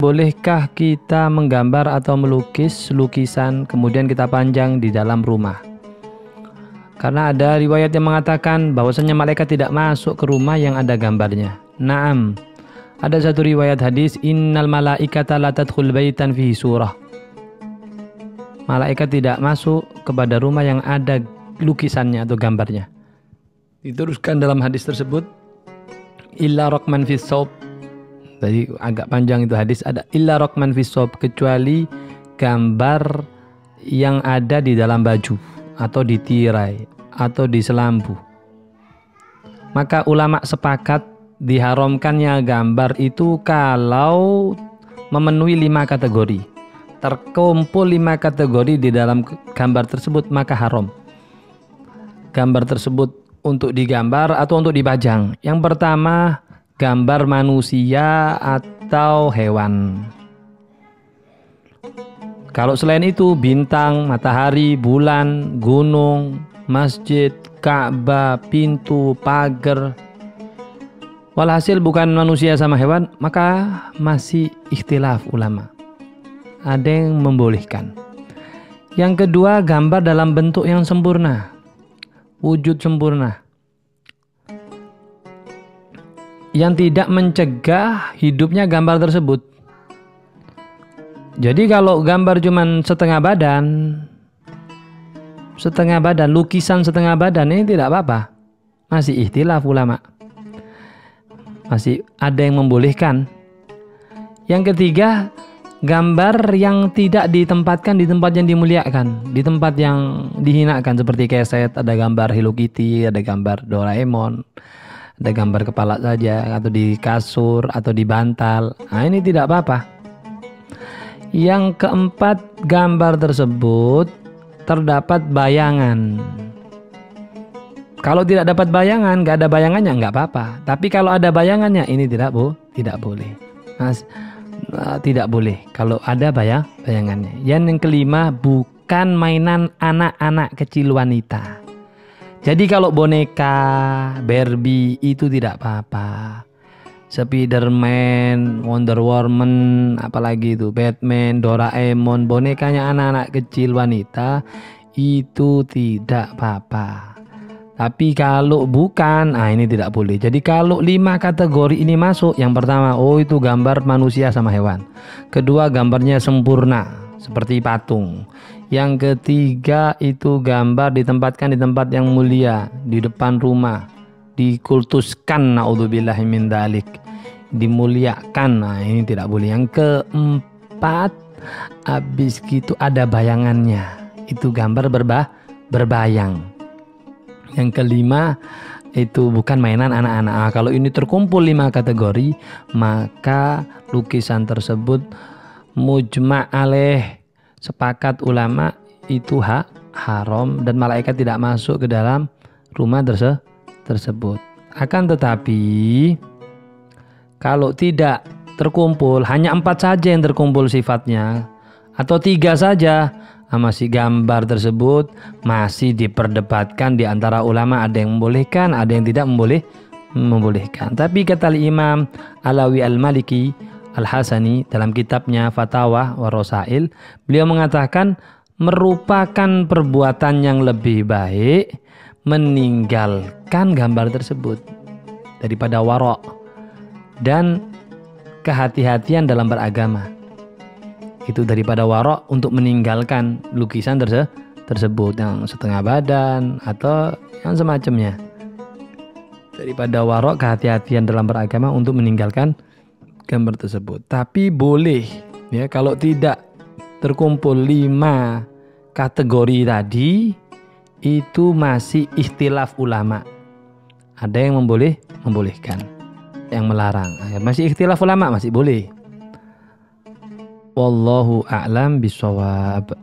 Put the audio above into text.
Bolehkah kita menggambar atau melukis lukisan kemudian kita panjang di dalam rumah? Karena ada riwayat yang mengatakan bahwasanya malaikat tidak masuk ke rumah yang ada gambarnya. Naam. Ada satu riwayat hadis, innal malaikata la tadkhul baitan fihi surah. Malaikat tidak masuk kepada rumah yang ada lukisannya atau gambarnya. Diteruskan dalam hadis tersebut, illa raqman fis saub. Jadi agak panjang itu hadis, ada illa raqman fis saub, kecuali gambar yang ada di dalam baju atau di tirai atau di selambu. Maka ulama sepakat diharamkannya gambar itu kalau memenuhi 5 kategori. Terkumpul 5 kategori di dalam gambar tersebut maka haram. Gambar tersebut untuk digambar atau untuk dipajang. Yang pertama, gambar manusia atau hewan. Kalau selain itu, bintang, matahari, bulan, gunung, masjid, Ka'bah, pintu, pagar. Walhasil bukan manusia sama hewan, maka masih ikhtilaf ulama. Ada yang membolehkan. Yang kedua, gambar dalam bentuk yang sempurna, wujud sempurna, yang tidak mencegah hidupnya gambar tersebut. Jadi kalau gambar cuman setengah badan, lukisan setengah badan, ini tidak apa-apa. Masih ikhtilaf ulama. Masih ada yang membolehkan. Yang ketiga, gambar yang tidak ditempatkan di tempat yang dimuliakan, di tempat yang dihinakan, seperti keset, ada gambar Hello Kitty, ada gambar Doraemon, ada gambar kepala saja, atau di kasur, atau di bantal. Nah, ini tidak apa-apa. Yang keempat, gambar tersebut terdapat bayangan. Kalau tidak dapat bayangan, nggak ada bayangannya, nggak apa-apa. Tapi kalau ada bayangannya, ini tidak boleh. Mas, tidak boleh kalau ada bayangannya. Yang kelima, bukan mainan anak-anak kecil wanita. Jadi kalau boneka, Barbie itu tidak apa-apa. Spiderman, Wonder Woman, apalagi itu Batman, Doraemon, bonekanya anak-anak kecil wanita itu tidak apa-apa. Tapi kalau bukan, ini tidak boleh. Jadi kalau 5 kategori ini masuk, yang pertama, itu gambar manusia sama hewan. Kedua, gambarnya sempurna seperti patung. Yang ketiga, itu gambar ditempatkan di tempat yang mulia, di depan rumah, dikultuskan, naudzubillahi min dzalik, dimuliakan. Nah, ini tidak boleh. Yang keempat, habis gitu ada bayangannya, itu gambar berbayang. Yang kelima, itu bukan mainan anak-anak. Kalau ini terkumpul 5 kategori, maka lukisan tersebut mujma' alaih, sepakat ulama, itu haram dan malaikat tidak masuk ke dalam rumah tersebut. Akan tetapi kalau tidak terkumpul, hanya 4 saja yang terkumpul sifatnya, atau 3 saja, masih gambar tersebut masih diperdebatkan di antara ulama. Ada yang membolehkan, ada yang tidak membolehkan. Tapi kata Imam Alawi Al-Maliki Al-Hasani dalam kitabnya Fatawa wa Rasail, beliau mengatakan merupakan perbuatan yang lebih baik meninggalkan gambar tersebut daripada warok dan kehati-hatian dalam beragama. Itu daripada warok untuk meninggalkan lukisan tersebut yang setengah badan atau yang semacamnya. Daripada warok, kehati-hatian dalam beragama untuk meninggalkan gambar tersebut. Tapi boleh ya, kalau tidak terkumpul 5 kategori tadi, itu masih ikhtilaf ulama. Ada yang membolehkan, yang melarang. Masih ikhtilaf ulama, masih boleh. Wallahu a'lam bishawab.